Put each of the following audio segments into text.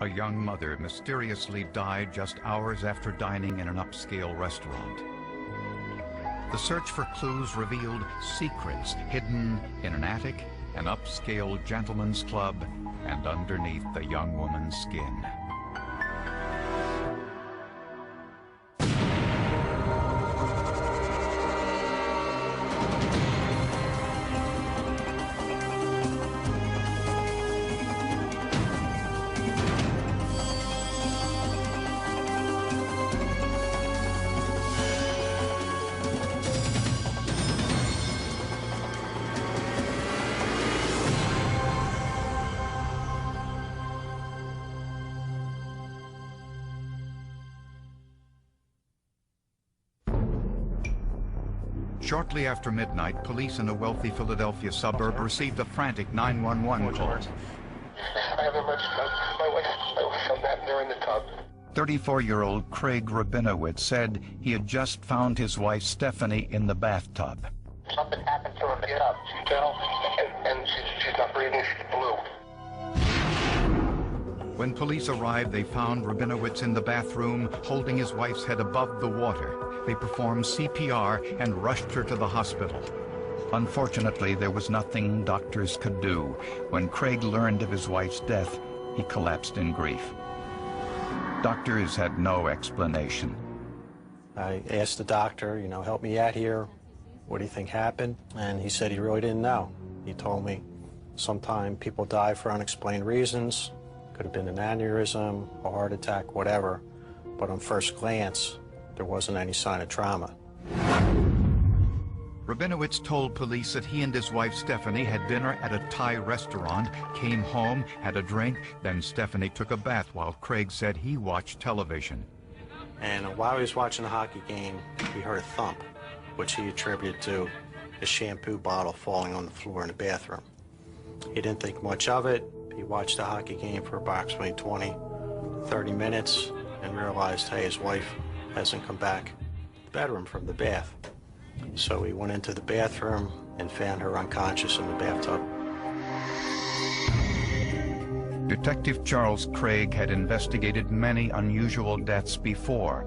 A young mother mysteriously died just hours after dining in an upscale restaurant. The search for clues revealed secrets hidden in an attic, an upscale gentleman's club, and underneath the young woman's skin. Shortly after midnight, police in a wealthy Philadelphia suburb received a frantic 911 call. I have emergency. My wife fell back there in the tub. 34-year-old Craig Rabinowitz said he had just found his wife Stephanie in the bathtub. Something happened to her in the tub. She's down, and she's not breathing. She's blue. When police arrived, they found Rabinowitz in the bathroom, holding his wife's head above the water. They performed CPR and rushed her to the hospital. Unfortunately, there was nothing doctors could do. When Craig learned of his wife's death, he collapsed in grief. Doctors had no explanation. I asked the doctor, help me out here. What do you think happened? And he said he really didn't know. He told me sometimes people die for unexplained reasons. Could have been an aneurysm, a heart attack, whatever. But on first glance, there wasn't any sign of trauma. Rabinowitz told police that he and his wife Stephanie had dinner at a Thai restaurant, came home, had a drink, then Stephanie took a bath while Craig said he watched television. And while he was watching the hockey game, he heard a thump, which he attributed to a shampoo bottle falling on the floor in the bathroom. He didn't think much of it. He watched the hockey game for approximately 20, 30 minutes and realized, hey, his wife hasn't come back to the bedroom from the bath. So he went into the bathroom and found her unconscious in the bathtub. Detective Charles Craig had investigated many unusual deaths before,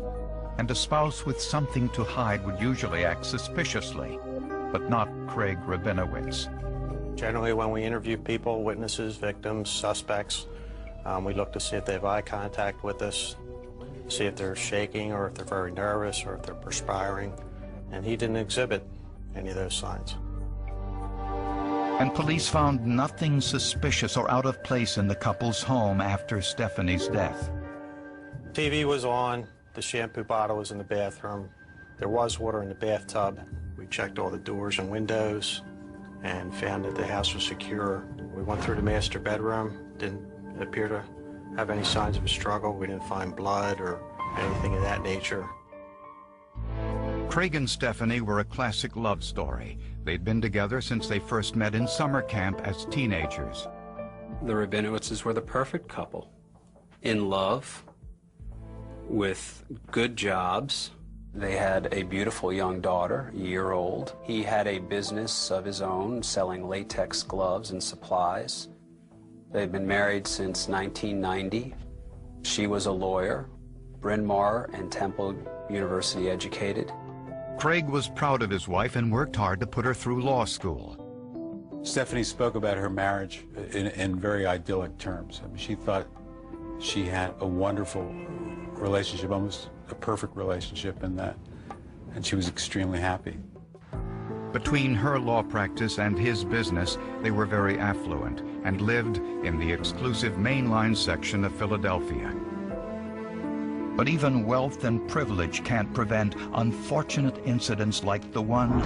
and a spouse with something to hide would usually act suspiciously, but not Craig Rabinowitz. Generally, when we interview people, witnesses, victims, suspects, we look to see if they have eye contact with us, see if they're shaking or if they're very nervous or if they're perspiring, and he didn't exhibit any of those signs. And police found nothing suspicious or out of place in the couple's home after Stephanie's death. TV was on, the shampoo bottle was in the bathroom, there was water in the bathtub. We checked all the doors and windows and found that the house was secure. We went through the master bedroom, didn't appear to have any signs of a struggle. We didn't find blood or anything of that nature. Craig and Stephanie were a classic love story. They'd been together since they first met in summer camp as teenagers. The Rabinowitzes were the perfect couple. In love, with good jobs. They had a beautiful young daughter, a year old. He had a business of his own, selling latex gloves and supplies. They'd been married since 1990. She was a lawyer, Bryn Mawr and Temple University educated. Craig was proud of his wife and worked hard to put her through law school. Stephanie spoke about her marriage in very idyllic terms. I mean, she thought she had a wonderful relationship, almost a perfect relationship in that, and she was extremely happy. Between her law practice and his business, they were very affluent and lived in the exclusive mainline section of Philadelphia. But even wealth and privilege can't prevent unfortunate incidents like the one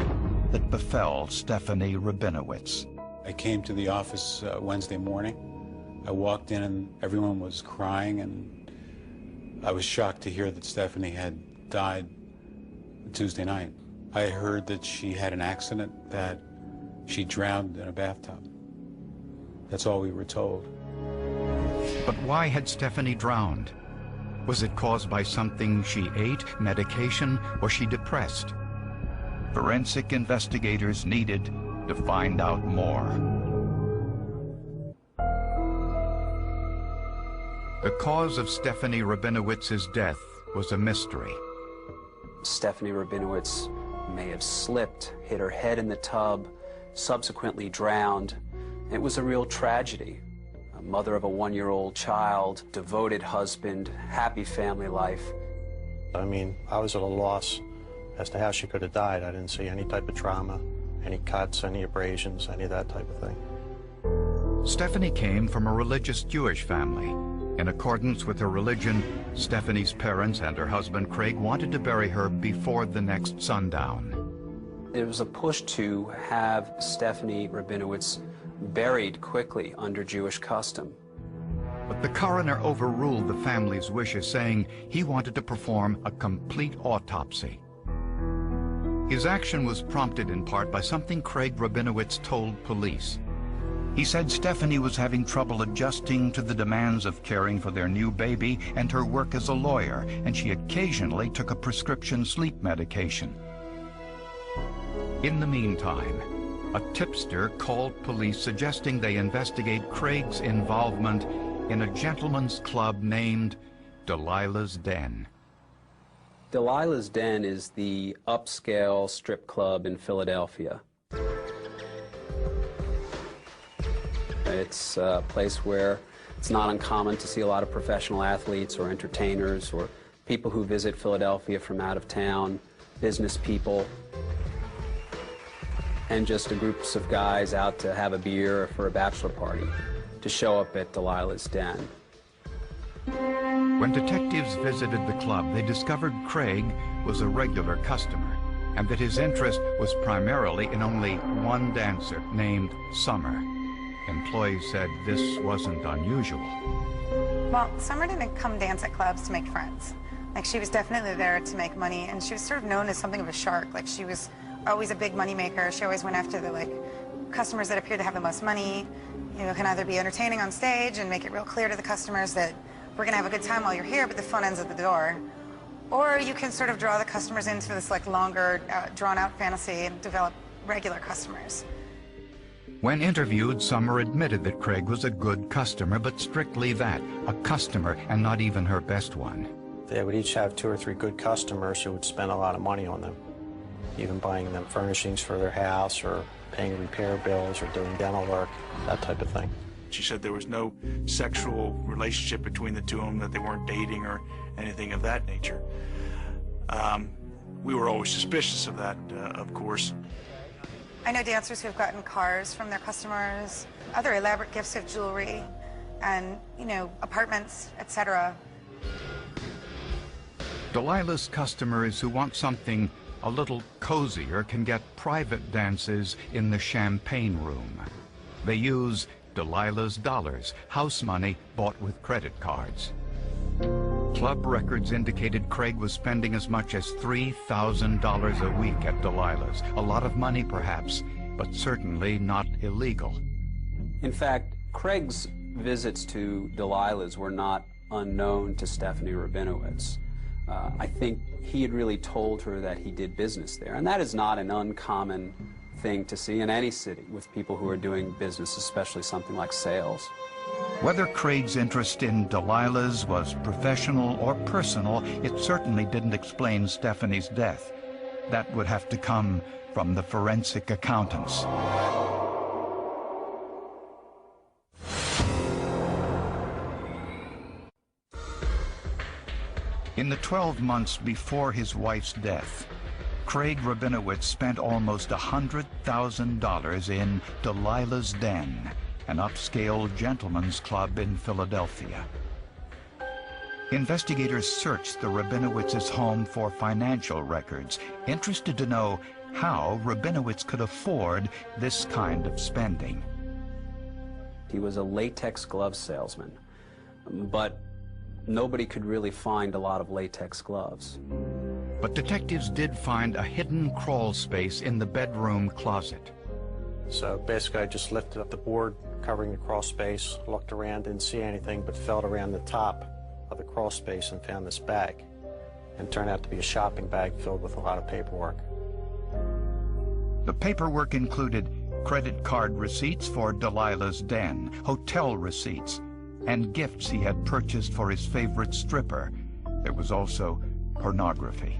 that befell Stephanie Rabinowitz. I came to the office Wednesday morning. I walked in and everyone was crying, and I was shocked to hear that Stephanie had died Tuesday night. I heard that she had an accident, that she drowned in a bathtub. That's all we were told. But why had Stephanie drowned? Was it caused by something she ate, medication? Was she depressed? Forensic investigators needed to find out more. The cause of Stephanie Rabinowitz's death was a mystery. Stephanie Rabinowitz may have slipped, hit her head in the tub, subsequently drowned. It was a real tragedy. A mother of a 1-year-old child, devoted husband, happy family life. I mean, I was at a loss as to how she could have died. I didn't see any type of trauma, any cuts, any abrasions, any of that type of thing. Stephanie came from a religious Jewish family. In accordance with her religion, Stephanie's parents and her husband Craig wanted to bury her before the next sundown. It was a push to have Stephanie Rabinowitz buried quickly under Jewish custom. But the coroner overruled the family's wishes, saying he wanted to perform a complete autopsy. His action was prompted in part by something Craig Rabinowitz told police. He said Stephanie was having trouble adjusting to the demands of caring for their new baby and her work as a lawyer, and she occasionally took a prescription sleep medication. In the meantime, a tipster called police suggesting they investigate Craig's involvement in a gentleman's club named Delilah's Den. Delilah's Den is the upscale strip club in Philadelphia. It's a place where it's not uncommon to see a lot of professional athletes or entertainers or people who visit Philadelphia from out of town, business people, and just groups of guys out to have a beer for a bachelor party to show up at Delilah's Den. When detectives visited the club, they discovered Craig was a regular customer and that his interest was primarily in only one dancer named Summer. Employees said this wasn't unusual. Well, Summer didn't come dance at clubs to make friends. Like, she was definitely there to make money, and she was sort of known as something of a shark. Like, she was always a big money maker. She always went after the, like, customers that appeared to have the most money. You know, can either be entertaining on stage and make it real clear to the customers that we're gonna have a good time while you're here, but the fun ends at the door. Or you can sort of draw the customers into this, like, longer, drawn-out fantasy and develop regular customers. When interviewed, Summer admitted that Craig was a good customer, but strictly that, a customer, and not even her best one. They would each have 2 or 3 good customers who would spend a lot of money on them, even buying them furnishings for their house or paying repair bills or doing dental work, that type of thing. She said there was no sexual relationship between the two of them, that they weren't dating or anything of that nature. We were always suspicious of that, of course. I know dancers who've gotten cars from their customers, other elaborate gifts of jewelry, and, you know, apartments, etc. Delilah's customers who want something a little cozier can get private dances in the champagne room. They use Delilah's dollars, house money bought with credit cards. Club records indicated Craig was spending as much as $3,000 a week at Delilah's. A lot of money, perhaps, but certainly not illegal. In fact, Craig's visits to Delilah's were not unknown to Stephanie Rabinowitz. I think he had really told her that he did business there, and that is not an uncommon thing to see in any city with people who are doing business, especially something like sales. Whether Craig's interest in Delilah's was professional or personal, it certainly didn't explain Stephanie's death. That would have to come from the forensic accountants. In the 12 months before his wife's death, Craig Rabinowitz spent almost $100,000 in Delilah's Den, an upscale gentleman's club in Philadelphia. Investigators searched the Rabinowitz's home for financial records, interested to know how Rabinowitz could afford this kind of spending. He was a latex glove salesman, but nobody could really find a lot of latex gloves. But detectives did find a hidden crawl space in the bedroom closet. So basically I just lifted up the board covering the crawl space, looked around, didn't see anything, but felt around the top of the crawl space and found this bag. And turned out to be a shopping bag filled with a lot of paperwork. The paperwork included credit card receipts for Delilah's Den, hotel receipts, and gifts he had purchased for his favorite stripper. There was also pornography.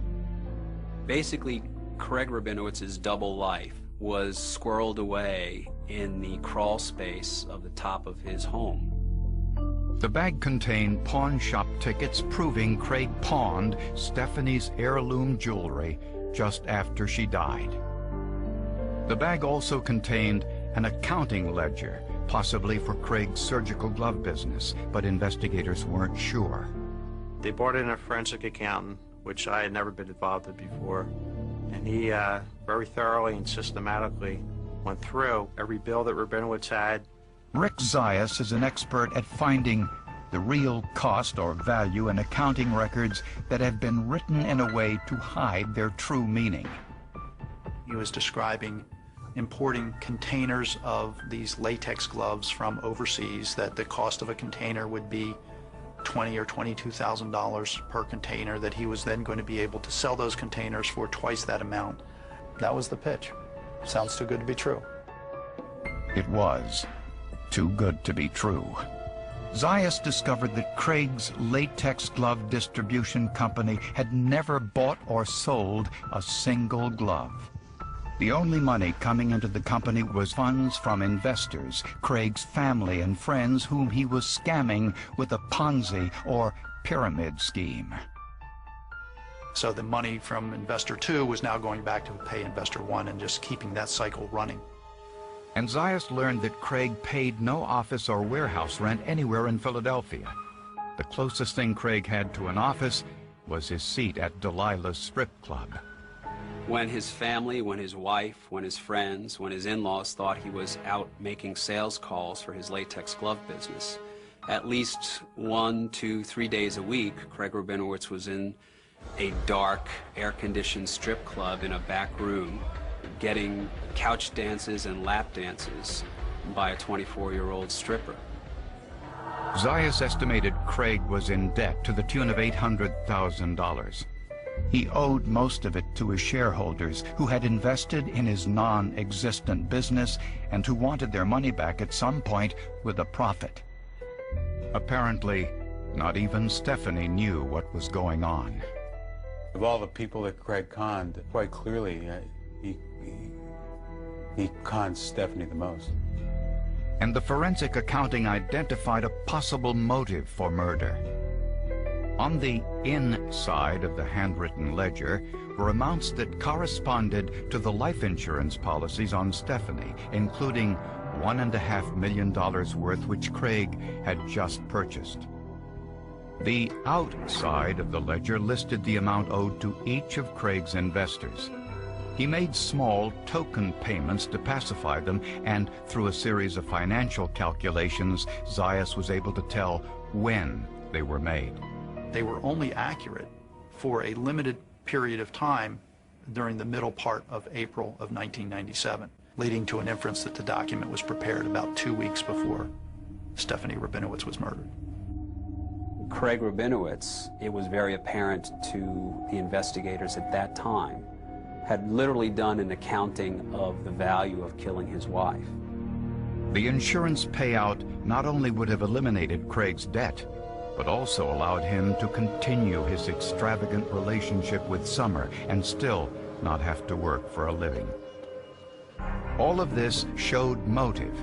Basically, Craig Rabinowitz's double life was squirreled away in the crawl space of the top of his home. The bag contained pawn shop tickets proving Craig pawned Stephanie's heirloom jewelry just after she died. The bag also contained an accounting ledger, possibly for Craig's surgical glove business, but investigators weren't sure. They brought in a forensic accountant, which I had never been involved in before, and he very thoroughly and systematically went through every bill that Rabinowitz had. Rick Zayas is an expert at finding the real cost or value in accounting records that have been written in a way to hide their true meaning. He was describing importing containers of these latex gloves from overseas, that the cost of a container would be $20,000 or $22,000 per container, that he was then going to be able to sell those containers for twice that amount. That was the pitch. Sounds too good to be true. It was too good to be true. Zayas discovered that Craig's latex glove distribution company had never bought or sold a single glove. The only money coming into the company was funds from investors, Craig's family and friends whom he was scamming with a Ponzi or pyramid scheme. So the money from investor 2 was now going back to pay investor 1 and just keeping that cycle running. And Zayas learned that Craig paid no office or warehouse rent anywhere in Philadelphia. The closest thing Craig had to an office was his seat at Delilah's strip club. When his family, when his wife, when his friends, when his in-laws thought he was out making sales calls for his latex glove business, at least 1, 2, 3 days a week, Craig Rabinowitz was in a dark, air-conditioned strip club in a back room, getting couch dances and lap dances by a 24-year-old stripper. Zayas estimated Craig was in debt to the tune of $800,000. He owed most of it to his shareholders, who had invested in his non-existent business and who wanted their money back at some point with a profit. Apparently, not even Stephanie knew what was going on. Of all the people that Craig conned, quite clearly, he conned Stephanie the most. And the forensic accounting identified a possible motive for murder. On the inside of the handwritten ledger were amounts that corresponded to the life insurance policies on Stephanie, including $1.5 million worth which Craig had just purchased. The outside of the ledger listed the amount owed to each of Craig's investors. He made small token payments to pacify them, and through a series of financial calculations, Zayas was able to tell when they were made. They were only accurate for a limited period of time during the middle part of April of 1997, leading to an inference that the document was prepared about 2 weeks before Stephanie Rabinowitz was murdered. Craig Rabinowitz, it was very apparent to the investigators at that time, had literally done an accounting of the value of killing his wife. The insurance payout not only would have eliminated Craig's debt, but also allowed him to continue his extravagant relationship with Summer and still not have to work for a living. All of this showed motive,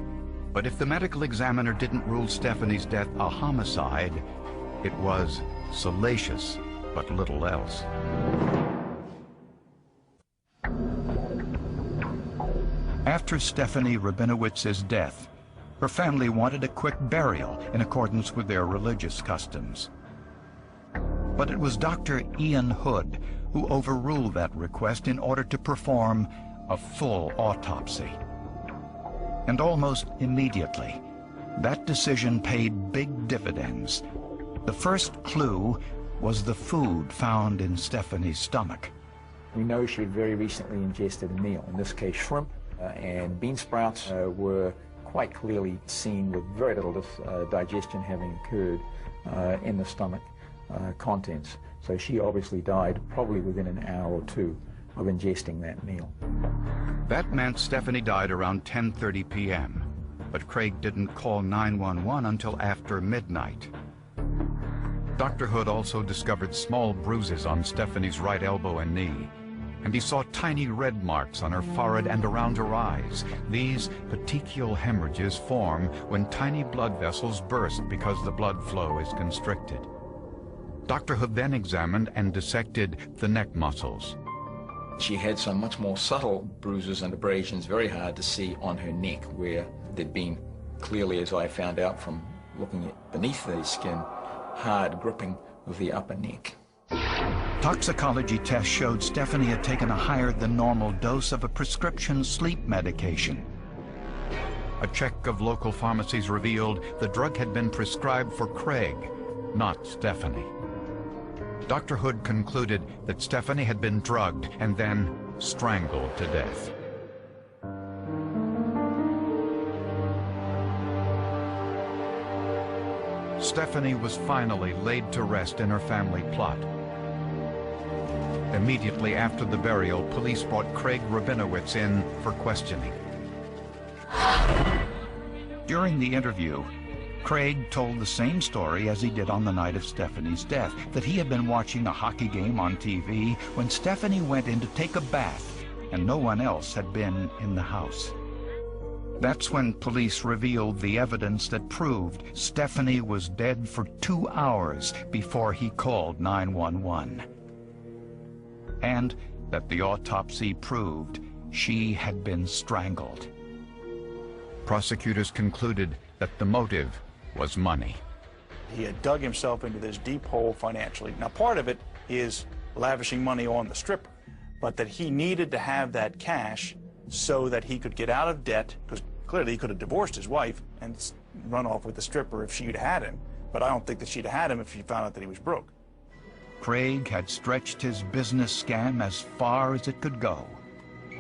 but if the medical examiner didn't rule Stephanie's death a homicide, it was salacious, but little else. After Stephanie Rabinowitz's death, her family wanted a quick burial in accordance with their religious customs. But it was Dr. Ian Hood who overruled that request in order to perform a full autopsy. And almost immediately, that decision paid big dividends. The first clue was the food found in Stephanie's stomach. We know she had very recently ingested a meal, in this case shrimp and bean sprouts were quite clearly seen with very little digestion having occurred in the stomach contents. So she obviously died probably within an hour or two of ingesting that meal. That meant Stephanie died around 10:30 p.m. but Craig didn't call 911 until after midnight. Dr. Hood also discovered small bruises on Stephanie's right elbow and knee, and he saw tiny red marks on her forehead and around her eyes. These petechial hemorrhages form when tiny blood vessels burst because the blood flow is constricted. Dr. Hood then examined and dissected the neck muscles. She had some much more subtle bruises and abrasions, very hard to see on her neck, where there'd been clearly, as I found out from looking at beneath the skin, hard gripping of the upper neck. Toxicology tests showed Stephanie had taken a higher than normal dose of a prescription sleep medication. A check of local pharmacies revealed the drug had been prescribed for Craig, not Stephanie. Dr. Hood concluded that Stephanie had been drugged and then strangled to death. Stephanie was finally laid to rest in her family plot. Immediately after the burial, police brought Craig Rabinowitz in for questioning. During the interview, Craig told the same story as he did on the night of Stephanie's death, that he had been watching a hockey game on TV when Stephanie went in to take a bath and no one else had been in the house. That's when police revealed the evidence that proved Stephanie was dead for 2 hours before he called 911. And that the autopsy proved she had been strangled. Prosecutors concluded that the motive was money. He had dug himself into this deep hole financially. Now, part of it is lavishing money on the stripper, but that he needed to have that cash so that he could get out of debt, because clearly he could have divorced his wife and run off with the stripper if she'd had him, but I don't think that she'd have had him if she found out that he was broke. Craig had stretched his business scam as far as it could go.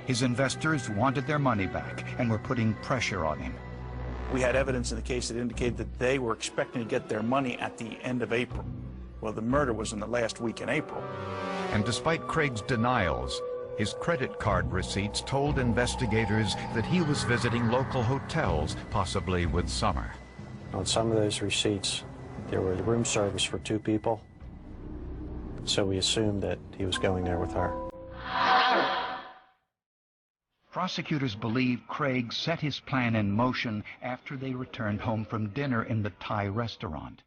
His investors wanted their money back and were putting pressure on him. We had evidence in the case that indicated that they were expecting to get their money at the end of April. Well, the murder was in the last week in April. And despite Craig's denials, his credit card receipts told investigators that he was visiting local hotels, possibly with Summer. On some of those receipts, there was room service for 2 people, so we assumed that he was going there with her. Prosecutors believe Craig set his plan in motion after they returned home from dinner in the Thai restaurant.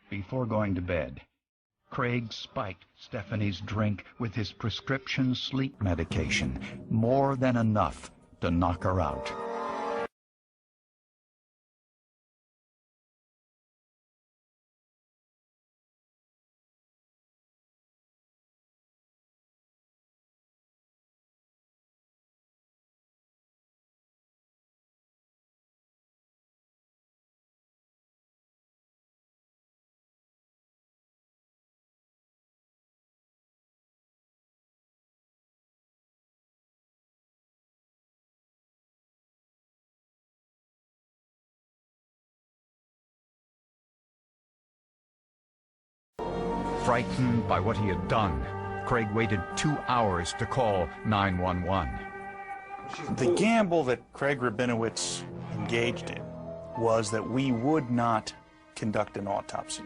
Before going to bed, Craig spiked Stephanie's drink with his prescription sleep medication, more than enough to knock her out. Frightened by what he had done, Craig waited 2 hours to call 911. The gamble that Craig Rabinowitz engaged in was that we would not conduct an autopsy.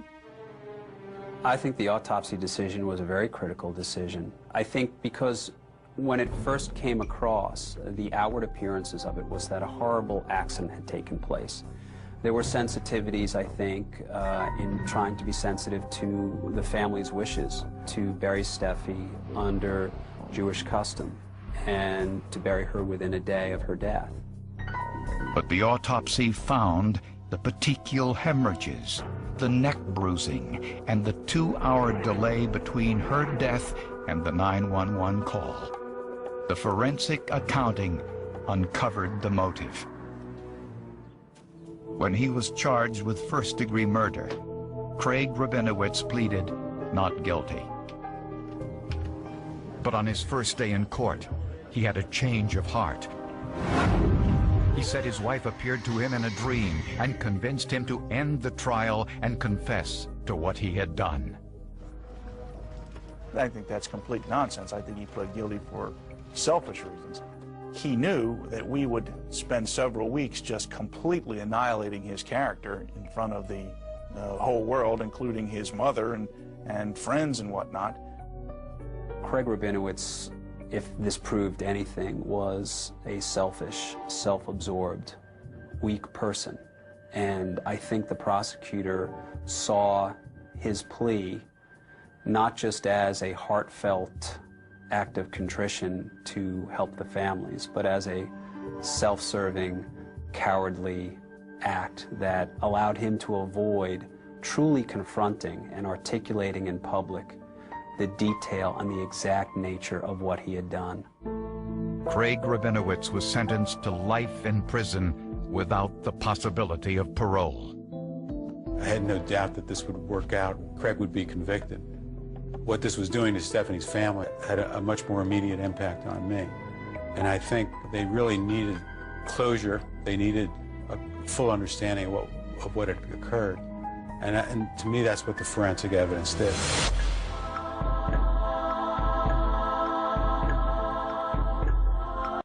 I think the autopsy decision was a very critical decision. I think because when it first came across, the outward appearances of it was that a horrible accident had taken place. There were sensitivities, I think, in trying to be sensitive to the family's wishes to bury Steffi under Jewish custom and to bury her within a day of her death. But the autopsy found the petechial hemorrhages, the neck bruising, and the 2-hour delay between her death and the 911 call. The forensic accounting uncovered the motive. When he was charged with first-degree murder, Craig Rabinowitz pleaded not guilty. But on his first day in court, he had a change of heart. He said his wife appeared to him in a dream and convinced him to end the trial and confess to what he had done. I think that's complete nonsense. I think he pled guilty for selfish reasons. He knew that we would spend several weeks just completely annihilating his character in front of the whole world, including his mother and friends and whatnot. Craig Rabinowitz, if this proved anything, was a selfish, self-absorbed, weak person. And I think the prosecutor saw his plea not just as a heartfelt act of contrition to help the families, but as a self-serving, cowardly act that allowed him to avoid truly confronting and articulating in public the detail and the exact nature of what he had done. Craig Rabinowitz was sentenced to life in prison without the possibility of parole. I had no doubt that this would work out. Craig would be convicted. What this was doing to Stephanie's family had a much more immediate impact on me. And I think they really needed closure. They needed a full understanding of what had occurred. And to me, that's what the forensic evidence did.